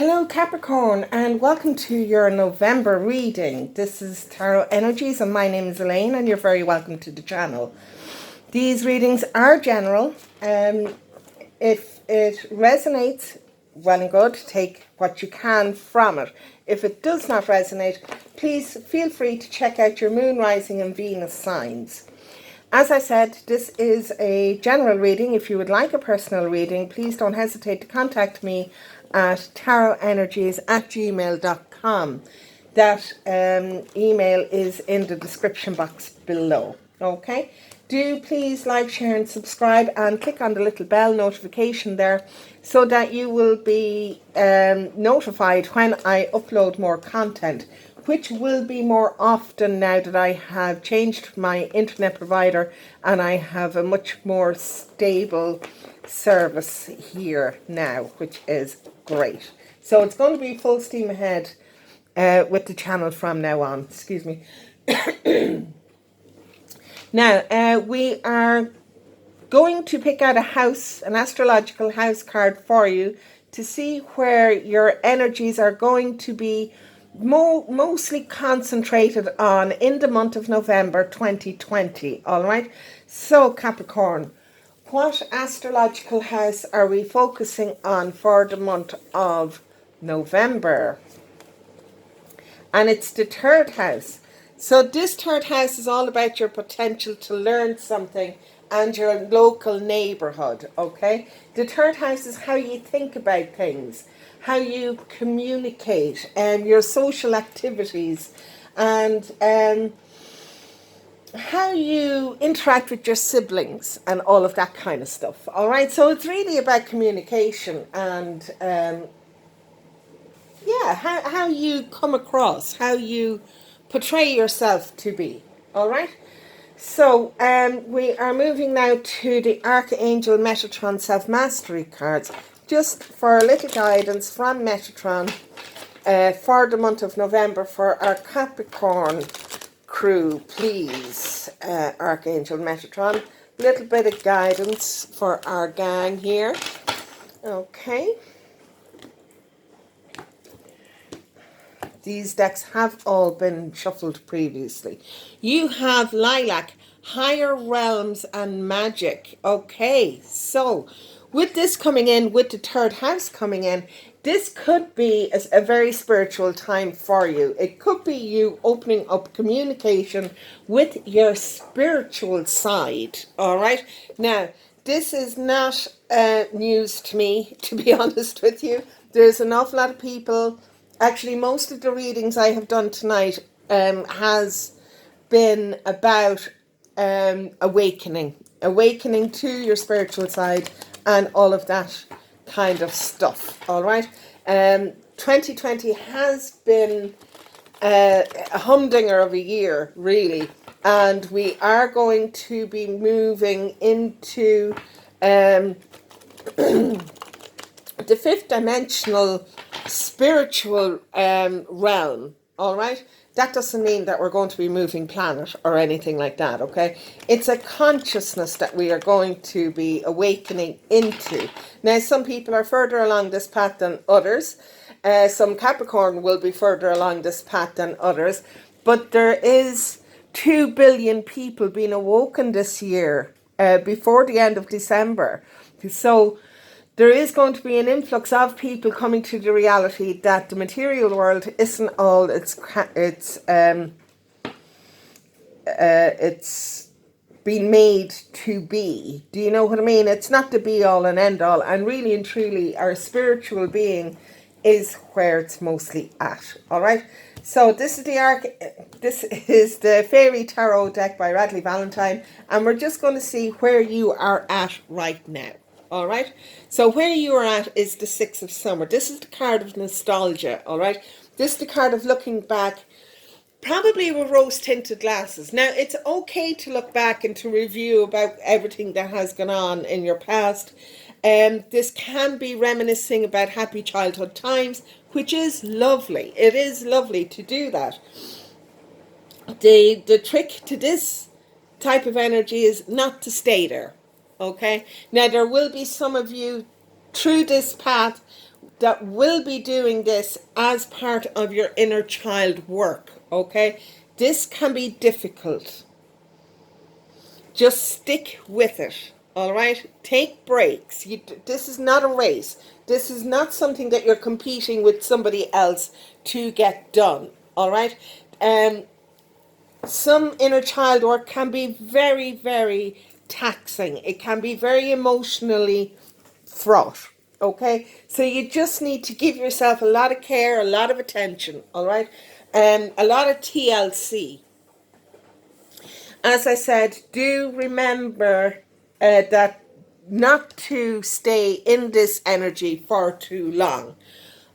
Hello Capricorn, and welcome to your November reading. This is Tarot Energies and my name is Elaine and you're very welcome to the channel. These readings are general. If it resonates, well and good, take what you can from it. If it does not resonate, please feel free to check out your moon, rising and Venus signs. As I said, this is a general reading. If you would like a personal reading, please don't hesitate to contact me at tarotenergies@gmail.com. That email is in the description box below. Okay? Do please like, share and subscribe and click on the little bell notification there so that you will be notified when I upload more content, which will be more often now that I have changed my internet provider and I have a much more stable service here now, which is great. So it's going to be full steam ahead with the channel from now on. Excuse me. Now, we are going to pick out a house, an astrological house card for you to see where your energies are going to be mostly concentrated on in the month of November 2020. All right. So Capricorn, what astrological house are we focusing on for the month of November? And it's the third house. So this third house is all about your potential to learn something and your local neighborhood, okay? The third house is how you think about things, how you communicate, and your social activities, and how you interact with your siblings and all of that kind of stuff, all right? So it's really about communication and, yeah, how you come across, how you portray yourself to be, all right? So we are moving now to the Archangel Metatron Self-Mastery cards, just for a little guidance from Metatron for the month of November for our Capricorn crew, please, Archangel Metatron. A little bit of guidance for our gang here. Okay. These decks have all been shuffled previously. You have Lilac, Higher Realms and Magic. Okay, so with this coming in, with the third house coming in, this could be a very spiritual time for you. It could be you opening up communication with your spiritual side, all right? Now, this is not news to me, to be honest with you. There's an awful lot of people. Actually, most of the readings I have done tonight has been about awakening to your spiritual side and all of that kind of stuff, all right? 2020 has been a humdinger of a year, really, and we are going to be moving into the fifth dimensional spiritual realm, all right? That doesn't mean that we're going to be moving planet or anything like that, okay? It's a consciousness that we are going to be awakening into. Now, some people are further along this path than others. Some Capricorn will be further along this path than others. But there is 2 billion people being awoken this year before the end of December. So there is going to be an influx of people coming to the reality that the material world isn't all it's been made to be. Do you know what I mean? It's not the be all and end all, and really and truly our spiritual being is where it's mostly at. All right. So this is the Fairy Tarot deck by Radley Valentine, and we're just going to see where you are at right now. All right, so where you are at is the Six of Summer. This is the card of nostalgia, all right? This is the card of looking back, probably with rose-tinted glasses. Now, it's okay to look back and to review about everything that has gone on in your past. This can be reminiscing about happy childhood times, which is lovely. It is lovely to do that. The trick to this type of energy is not to stay there. Okay, now there will be some of you through this path that will be doing this as part of your inner child work, okay? This can be difficult. Just stick with it, all right? Take breaks. This is not a race. This is not something that you're competing with somebody else to get done, all right? Some inner child work can be very, very taxing. It can be very emotionally fraught, okay? So you just need to give yourself a lot of care, a lot of attention, all right? A lot of TLC. As I said, do remember that not to stay in this energy for too long.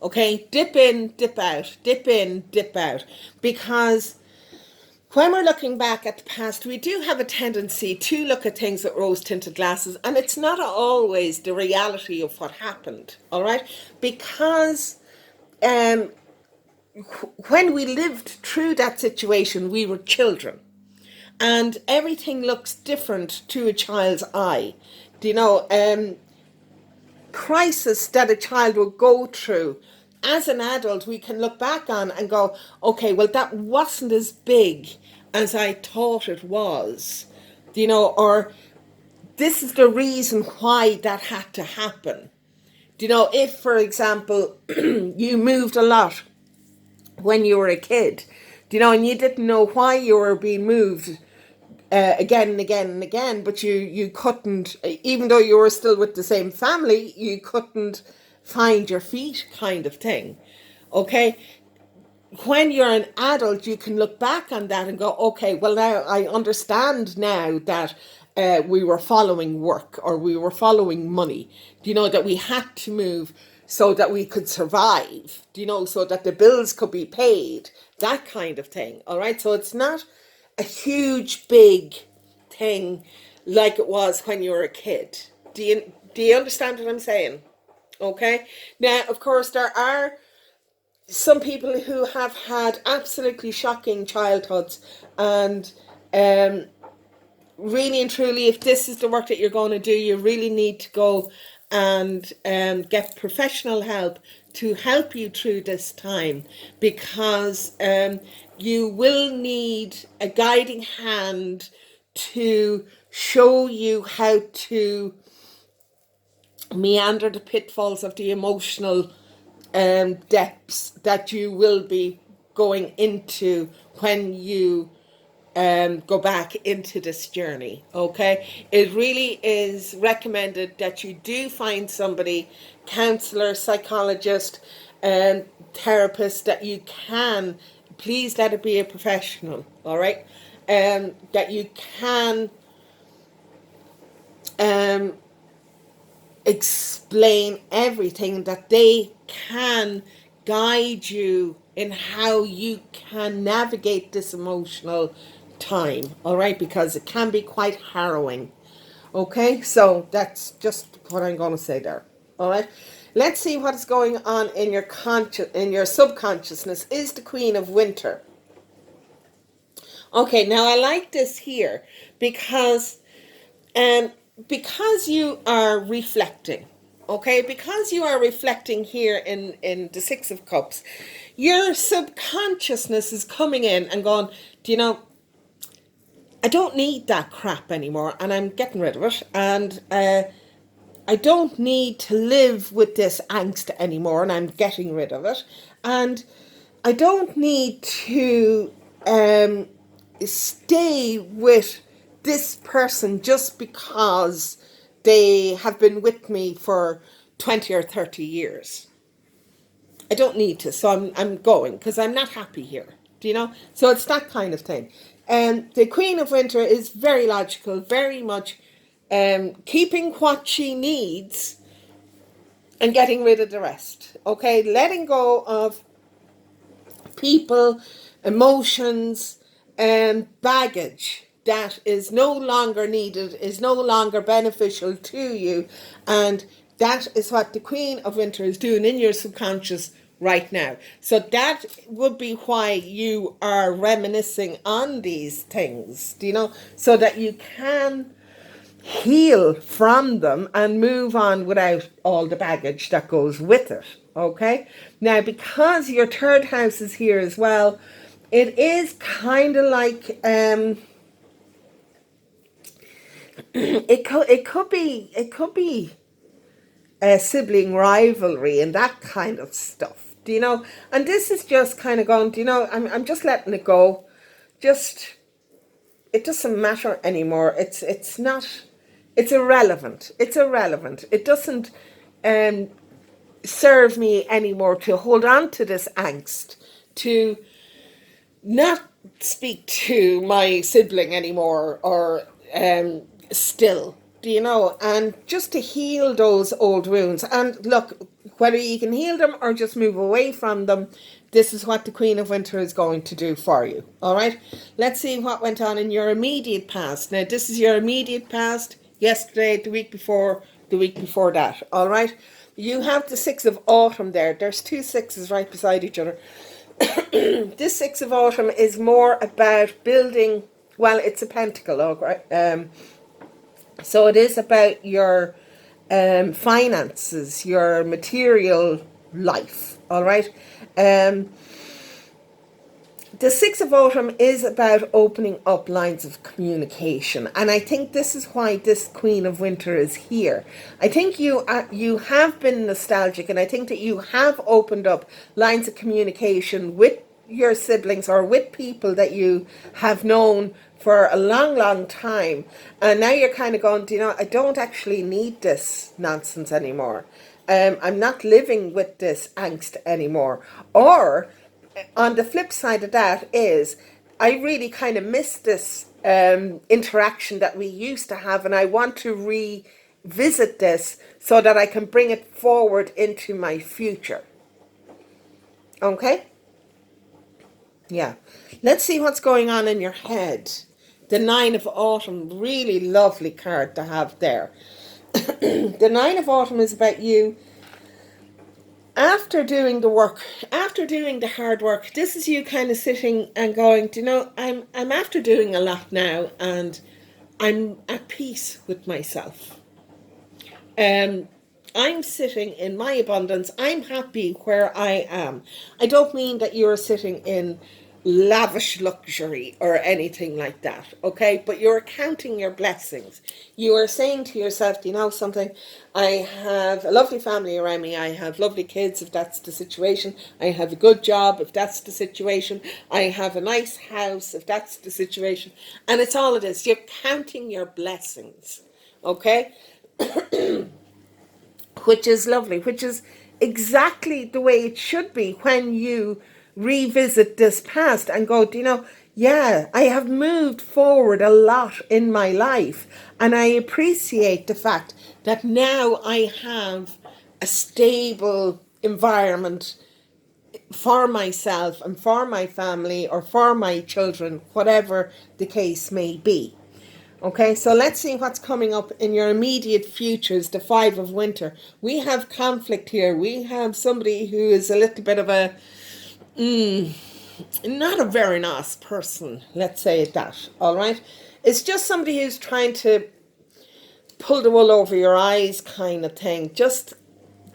Okay, dip in, dip out, dip in, dip out. Because when we're looking back at the past, we do have a tendency to look at things with rose-tinted glasses, and it's not always the reality of what happened, all right? Because when we lived through that situation, we were children. And everything looks different to a child's eye. Do you know, crisis that a child will go through, as an adult, we can look back on and go, okay, well, that wasn't as big as I thought it was. Do you know, or this is the reason why that had to happen. Do you know, if, for example, you moved a lot when you were a kid, do you know, and you didn't know why you were being moved again and again and again, but you couldn't, even though you were still with the same family, you couldn't find your feet, kind of thing. Okay, when you're an adult, you can look back on that and go, okay, well, now I understand now that we were following work, or we were following money. Do you know, that we had to move so that we could survive, do you know, so that the bills could be paid, that kind of thing. All right, so it's not a huge, big thing like it was when you were a kid. Do you understand what I'm saying? Okay. Now, of course, there are some people who have had absolutely shocking childhoods, and really and truly, if this is the work that you're going to do, you really need to go and get professional help to help you through this time, because you will need a guiding hand to show you how to meander the pitfalls of the emotional depths that you will be going into when you go back into this journey. Okay, it really is recommended that you do find somebody, counselor, psychologist, therapist, that you can, please let it be a professional, all right, that you can explain everything, that they can guide you in how you can navigate this emotional time, all right, because it can be quite harrowing. Okay, so that's just what I'm going to say there. All right, let's see what is going on in your subconsciousness. Is the Queen of Winter. Okay, now I like this here because because you are reflecting, okay, because you are reflecting here in the Six of Cups, your subconsciousness is coming in and going, do you know, I don't need that crap anymore, and I'm getting rid of it, and I don't need to live with this angst anymore, and I'm getting rid of it, and I don't need to stay with this person just because they have been with me for 20 or 30 years. I don't need to, so I'm going because I'm not happy here. Do you know? So it's that kind of thing. And the Queen of Winter is very logical, very much keeping what she needs and getting rid of the rest. Okay, letting go of people, emotions, and baggage that is no longer needed, is no longer beneficial to you. And that is what the Queen of Winter is doing in your subconscious right now. So that would be why you are reminiscing on these things, do you know, so that you can heal from them and move on without all the baggage that goes with it. Okay, now because your third house is here as well, it is kind of like it could be a sibling rivalry and that kind of stuff, do you know? And this is just kind of going, do you know, I'm just letting it go. Just, it doesn't matter anymore. It's not, it's irrelevant. It's irrelevant. It doesn't serve me anymore to hold on to this angst, to not speak to my sibling anymore, or still, do you know, and just to heal those old wounds. And look, whether you can heal them or just move away from them, this is what the Queen of Winter is going to do for you. All right, let's see what went on in your immediate past. Now, this is your immediate past, yesterday, the week before, the week before that. All right, you have the 6 of Autumn there. There's 2 6s right beside each other. This 6 of Autumn is more about building, well, it's a pentacle, okay? So it is about your finances, your material life, all right? The 6 of Autumn is about opening up lines of communication. And I think this is why this Queen of Winter is here. I think you have been nostalgic, and I think that you have opened up lines of communication with your siblings or with people that you have known for a long, long time. And now you're kind of going, you know, I don't actually need this nonsense anymore. I'm not living with this angst anymore. Or on the flip side of that is, I really kind of miss this interaction that we used to have, and I want to revisit this so that I can bring it forward into my future. Okay? Yeah. Let's see what's going on in your head. The 9 of Autumn, really lovely card to have there. The 9 of Autumn is about you after doing the work, after doing the hard work. This is you kind of sitting and going, do you know, I'm after doing a lot now, and I'm at peace with myself. I'm sitting in my abundance. I'm happy where I am. I don't mean that you're sitting in lavish luxury or anything like that, okay? But you're counting your blessings. You are saying to yourself, you know something, I have a lovely family around me. I have lovely kids, if that's the situation. I have a good job, if that's the situation. I have a nice house, if that's the situation. And it's all it is. You're counting your blessings, okay? Which is lovely, which is exactly the way it should be when you revisit this past and go, do you know, yeah, I have moved forward a lot in my life, and I appreciate the fact that now I have a stable environment for myself and for my family or for my children, whatever the case may be. Okay, so let's see what's coming up in your immediate futures, the 5 of Winter. We have conflict here. We have somebody who is a little bit of a, not a very nice person, let's say that, all right? It's just somebody who's trying to pull the wool over your eyes kind of thing.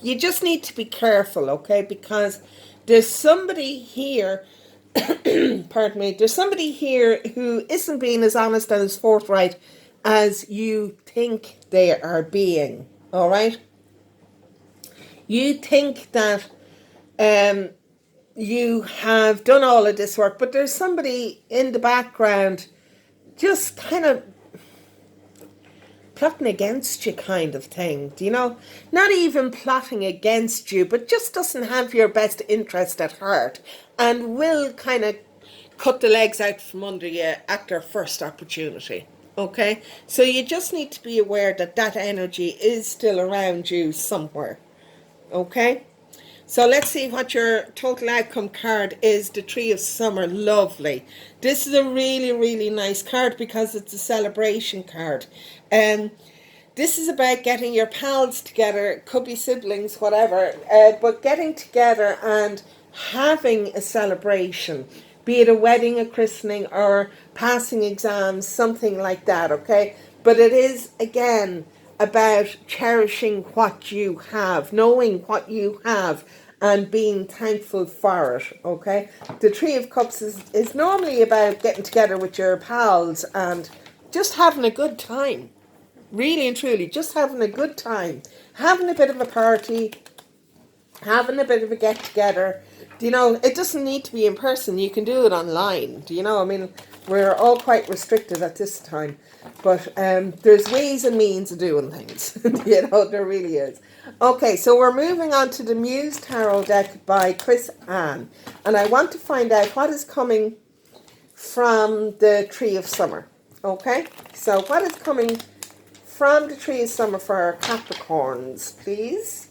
You just need to be careful, okay? Because there's somebody here, pardon me, there's somebody here who isn't being as honest and as forthright as you think they are being, all right? You think that you have done all of this work, but there's somebody in the background just kind of plotting against you kind of thing, do you know? Not even plotting against you, but just doesn't have your best interest at heart and will kind of cut the legs out from under you at their first opportunity, okay? So you just need to be aware that that energy is still around you somewhere, okay? So let's see what your total outcome card is. The 3 of Summer. Lovely. This is a really, really nice card because it's a celebration card. This is about getting your pals together. It could be siblings, whatever. But getting together and having a celebration. Be it a wedding, a christening, or passing exams, something like that, okay? But it is, again, about cherishing what you have, knowing what you have, and being thankful for it, okay? The Three of Cups is normally about getting together with your pals and just having a good time. Really and truly, just having a good time. Having a bit of a party, having a bit of a get-together. It doesn't need to be in person. You can do it online. I mean, we're all quite restricted at this time. But there's ways and means of doing things. There really is. Okay, so we're moving on to the Muse Tarot deck by Chris Ann. And I want to find out what is coming from the Tree of Summer. Okay, so what is coming from the Tree of Summer for our Capricorns, please?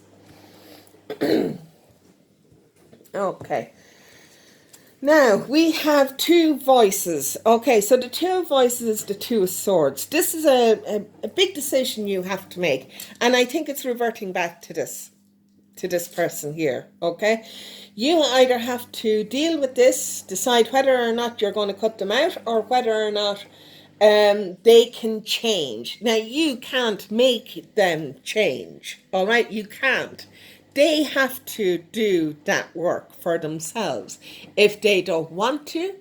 Okay. Now, we have two voices. Okay, so the two voices is the Two of Swords. This is a big decision you have to make. And I think it's reverting back to this person here, okay? You either have to deal with this, decide whether or not you're going to cut them out, or whether or not they can change. Now, you can't make them change, all right? You can't. They have to do that work for themselves. If they don't want to,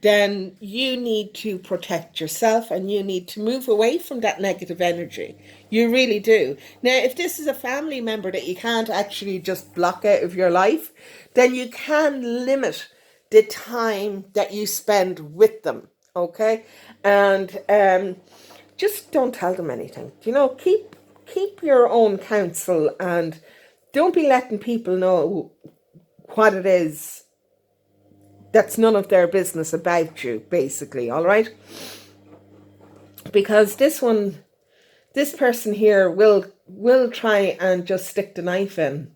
then you need to protect yourself and you need to move away from that negative energy. You really do. Now, if this is a family member that you can't actually just block out of your life, then you can limit the time that you spend with them, okay? And just don't tell them anything. Keep your own counsel and don't be letting people know what it is that's none of their business about you, basically, all right? Because this person here will try and just stick the knife in.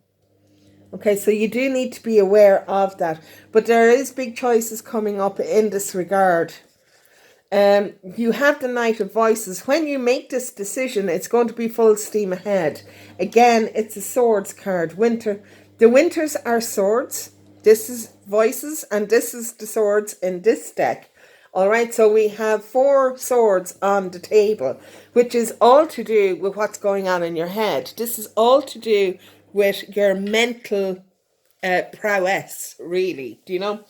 Okay, so you do need to be aware of that. But there is big choices coming up in this regard. You have the Knight of Voices. When you make this decision, it's going to be full steam ahead. Again, it's a swords card. Winter. The winters are swords. This is voices, and this is the swords in this deck. All right, so we have 4 swords on the table, which is all to do with what's going on in your head. This is all to do with your mental prowess, really. Do you know?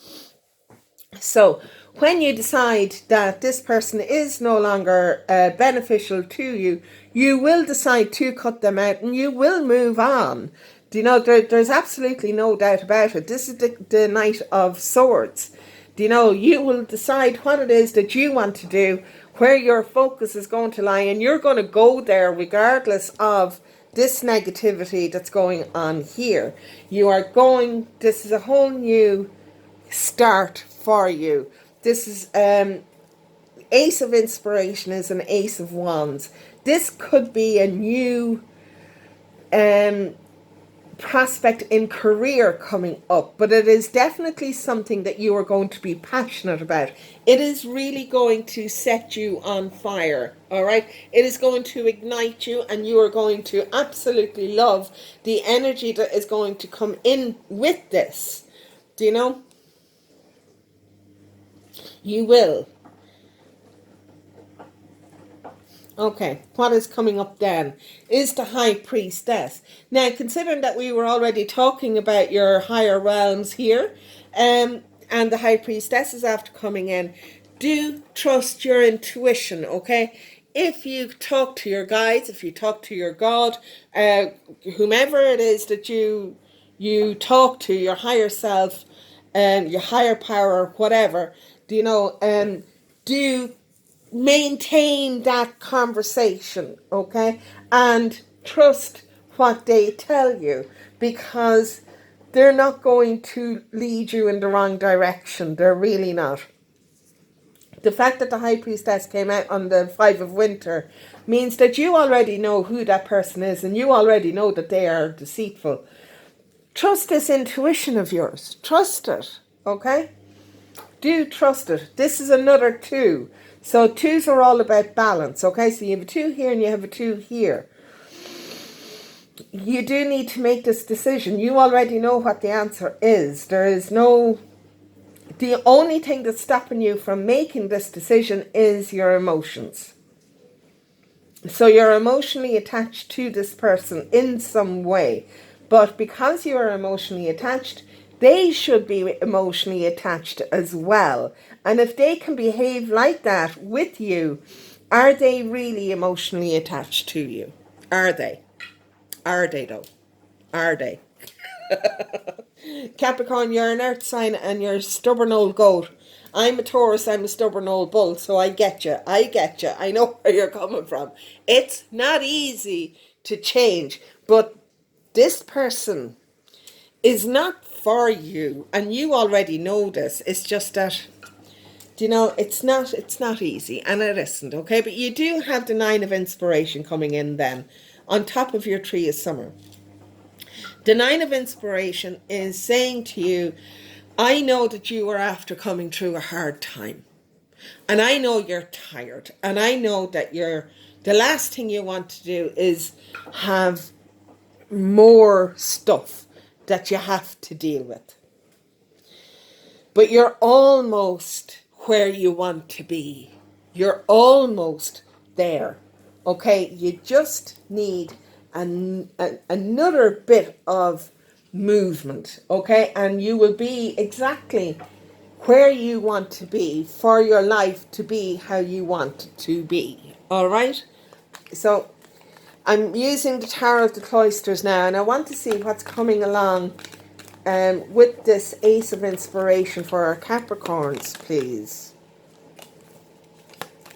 So when you decide that this person is no longer beneficial to you, you will decide to cut them out and you will move on. Do you know, there's absolutely no doubt about it. This is the Knight of Swords. Do you know, you will decide what it is that you want to do, where your focus is going to lie, and you're going to go there regardless of this negativity that's going on here. This is a whole new start for you. This is Ace of Inspiration is an Ace of Wands. This could be a new prospect in career coming up, but it is definitely something that you are going to be passionate about. It is really going to set you on fire, all right? It is going to ignite you, and you are going to absolutely love the energy that is going to come in with this. Do you know? You will. Okay, what is coming up then is the High Priestess. Now, considering that we were already talking about your higher realms here, and the High Priestess is after coming in, do trust your intuition, okay? If you talk to your guides, if you talk to your God, whomever it is that you talk to, your higher self, your higher power, whatever, do maintain that conversation, okay? And trust what they tell you, because they're not going to lead you in the wrong direction. They're really not. The fact that the High Priestess came out on the 5 of Winter means that you already know who that person is, and you already know that they are deceitful. Trust this intuition of yours. Trust it, okay? Do trust it. This is another 2. So 2s are all about balance, okay? So you have a 2 here and you have a 2 here. You do need to make this decision. You already know what the answer is. The only thing that's stopping you from making this decision is your emotions. So you're emotionally attached to this person in some way. But because you are emotionally attached, they should be emotionally attached as well. And if they can behave like that with you, are they really emotionally attached to you? Are they? Are they though? Are they? Capricorn, you're an earth sign and you're a stubborn old goat. I'm a Taurus, I'm a stubborn old bull, so I get you. I get you. I know where you're coming from. It's not easy to change, but this person is not for you, and you already know this. It's just that, it's not easy, and it isn't, okay? But you do have the Nine of Inspiration coming in then, on top of your Tree of Summer. The Nine of Inspiration is saying to you, I know that you are after coming through a hard time. And I know you're tired. And I know that the last thing you want to do is have more stuff that you have to deal with. But you're almost where you want to be. You're almost there. Okay, you just need another bit of movement. Okay, and you will be exactly where you want to be for your life to be how you want it to be. All right, so I'm using the Tower of the Cloisters now, and I want to see what's coming along with this Ace of Inspiration for our Capricorns, please.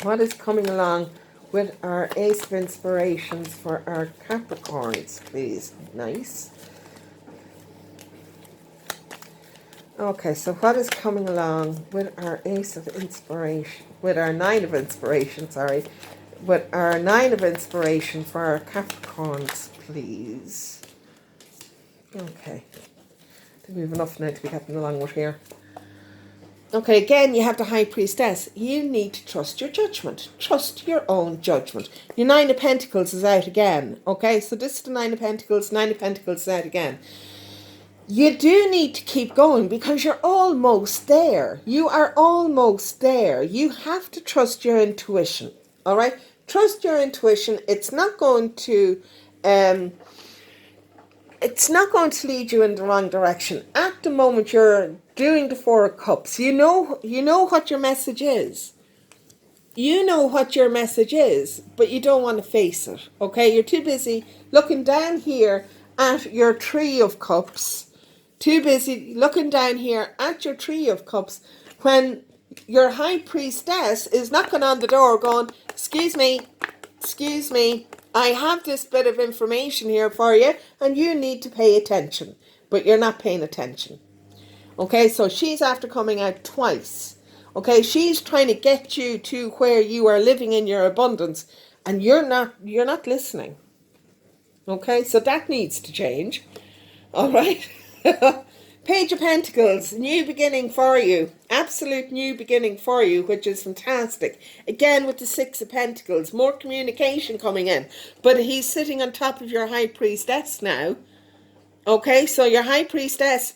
What is coming along with our Ace of Inspirations for our Capricorns, please? Nice. Okay, so what is coming along with our Ace of Inspiration, with our Nine of Inspiration, sorry, with our Nine of Inspiration for our Capricorns, please? Okay. I think we have enough now to be getting along with here. Okay, again, you have the High Priestess. You need to trust your judgment. Trust your own judgment. Your Nine of Pentacles is out again. Okay, so this is the Nine of Pentacles. Nine of Pentacles is out again. You do need to keep going because you're almost there. You are almost there. You have to trust your intuition. All right? Trust your intuition. It's not going to lead you in the wrong direction. At the moment you're doing the Four of Cups, you know what your message is. You know what your message is, but you don't want to face it. Okay? You're too busy looking down here at your Three of Cups. Too busy looking down here at your Three of Cups when your High Priestess is knocking on the door going, excuse me, I have this bit of information here for you and you need to pay attention. But you're not paying attention. Okay, so she's after coming out twice. Okay, she's trying to get you to where you are living in your abundance and you're not listening. Okay, so that needs to change. All right. Page of Pentacles, new beginning for you. Absolute new beginning for you, which is fantastic. Again with the Six of Pentacles, more communication coming in. But he's sitting on top of your High Priestess now. Okay, so your High Priestess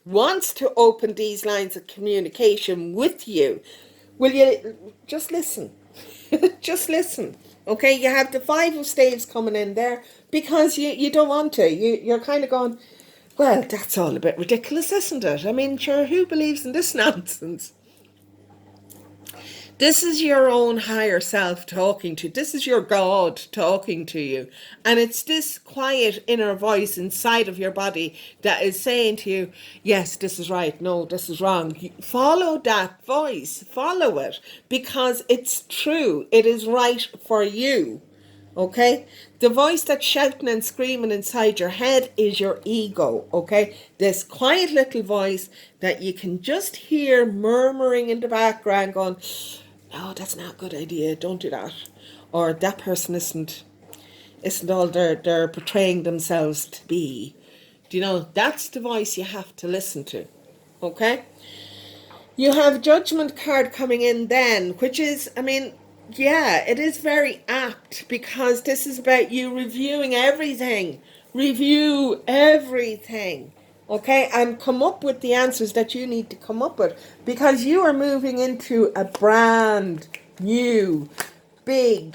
wants to open these lines of communication with you. Will you just listen? Just listen. Okay, you have the Five of Staves coming in there because you don't want to. You're kind of going, well, that's all a bit ridiculous, isn't it? I mean, sure, who believes in this nonsense? This is your own higher self talking to you. This is your God talking to you. And it's this quiet inner voice inside of your body that is saying to you, yes, this is right. No, this is wrong. Follow that voice. Follow it because it's true. It is right for you. Okay, the voice that's shouting and screaming inside your head is your ego. Okay, this quiet little voice that you can just hear murmuring in the background going, no, that's not a good idea, don't do that, or that person isn't all they're portraying themselves to be. Do you know, that's the voice you have to listen to. Okay, you have Judgment card coming in then, which is, I mean, yeah, it is very apt because this is about you reviewing everything. Review everything. Okay, and come up with the answers that you need to come up with because you are moving into a brand new, big,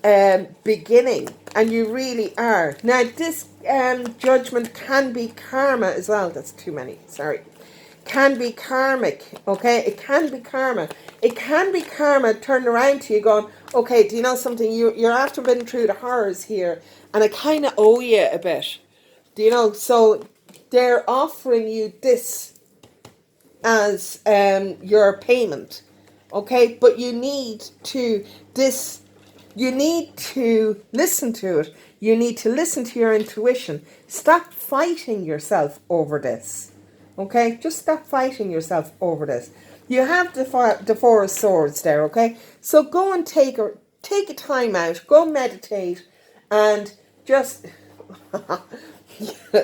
beginning, and you really are. Now, this judgment can be karma as well. That's too many, sorry. Can be karmic, okay? It can be karma. It can be karma turned around to you going, okay, do you know something? You're after been through the horrors here, and I kind of owe you a bit. Do you know? So they're offering you this as your payment, okay? But you need to listen to it. You need to listen to your intuition. Stop fighting yourself over this. Okay? Just stop fighting yourself over this. You have the Four of Swords there, okay? So go and take a time out. Go meditate and just...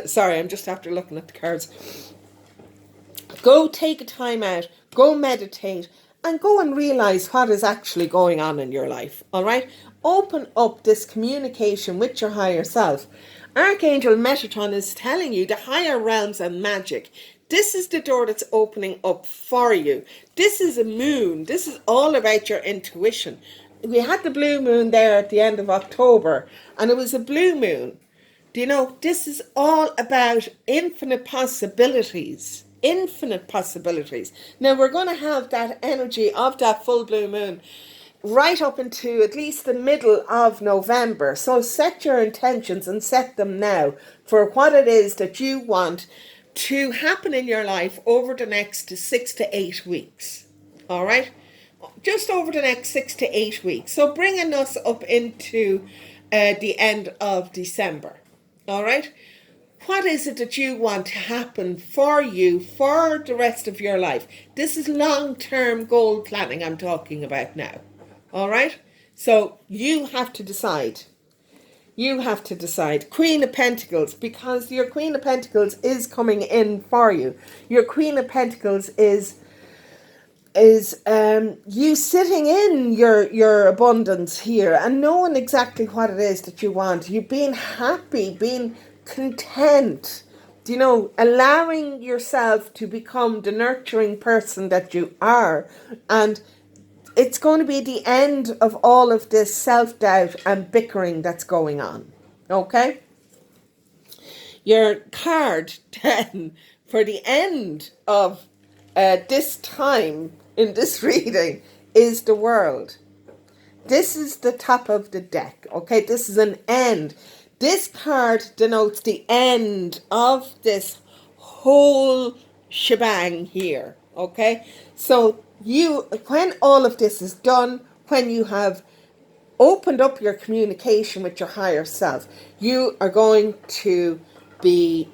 Sorry, I'm just after looking at the cards. Go take a time out. Go meditate. And go and realize what is actually going on in your life, all right? Open up this communication with your higher self. Archangel Metatron is telling you the higher realms and magic. This is the door that's opening up for you. This is a moon. This is all about your intuition. We had the blue moon there at the end of October, and it was a blue moon. Do you know, this is all about infinite possibilities. Infinite possibilities. Now, we're going to have that energy of that full blue moon right up into at least the middle of November. So set your intentions and set them now for what it is that you want to happen in your life over the next 6 to 8 weeks. All right? Just over the next 6 to 8 weeks. So bringing us up into the end of December. All right? What is it that you want to happen for you for the rest of your life? This is long-term goal planning I'm talking about now. All right? So you have to decide. You have to decide. Queen of Pentacles, because your Queen of Pentacles is coming in for you. Your Queen of Pentacles is you sitting in your abundance here and knowing exactly what it is that you want. You being happy, being content, you know, allowing yourself to become the nurturing person that you are. And it's going to be the end of all of this self-doubt and bickering that's going on. Okay? Your card then for the end of this time in this reading is the World. This is the top of the deck. Okay? This is an end. This card denotes the end of this whole shebang here, okay? So when all of this is done, when you have opened up your communication with your higher self, you are going to be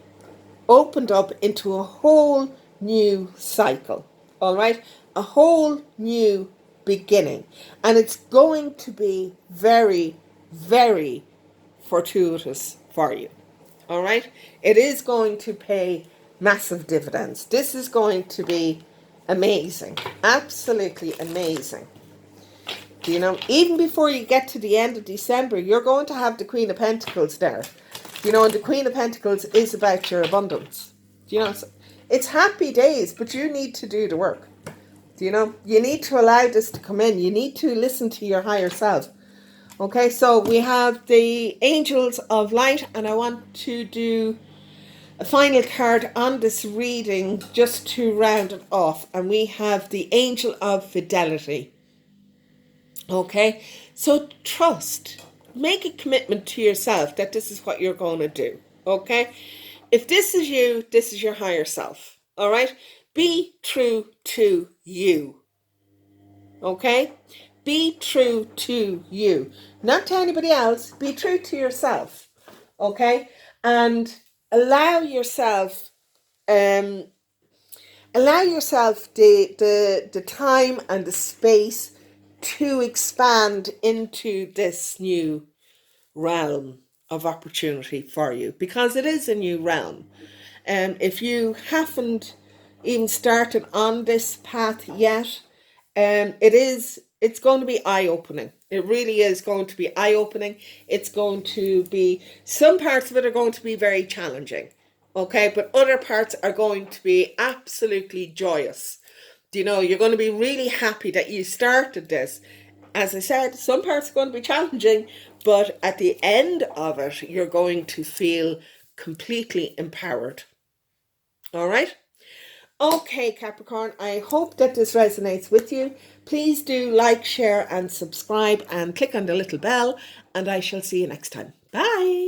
opened up into a whole new cycle, all right? A whole new beginning. And it's going to be very, very fortuitous for you. All right? It is going to pay massive dividends. This is going to be amazing. Absolutely amazing. You know, even before you get to the end of December, you're going to have the Queen of Pentacles there. You know, and the Queen of Pentacles is about your abundance. You know, it's happy days, but you need to do the work. You know, you need to allow this to come in. You need to listen to your higher self. Okay, so we have the Angels of Light, and I want to do a final card on this reading just to round it off. And we have the Angel of Fidelity. Okay, so trust. Make a commitment to yourself that this is what you're going to do. Okay, if this is you, this is your higher self. All right, be true to you. Okay? Be true to you. Not to anybody else. Be true to yourself. Okay? And allow yourself the time and the space to expand into this new realm of opportunity for you, because it is a new realm. If you haven't even started on this path yet, it's going to be eye-opening. It really is going to be eye-opening. It's going to be, some parts of it are going to be very challenging, okay? But other parts are going to be absolutely joyous. You know, you're going to be really happy that you started this. As I said, some parts are going to be challenging, but at the end of it, you're going to feel completely empowered. All right? Okay, Capricorn, I hope that this resonates with you. Please do like, share, and subscribe, and click on the little bell, and I shall see you next time. Bye.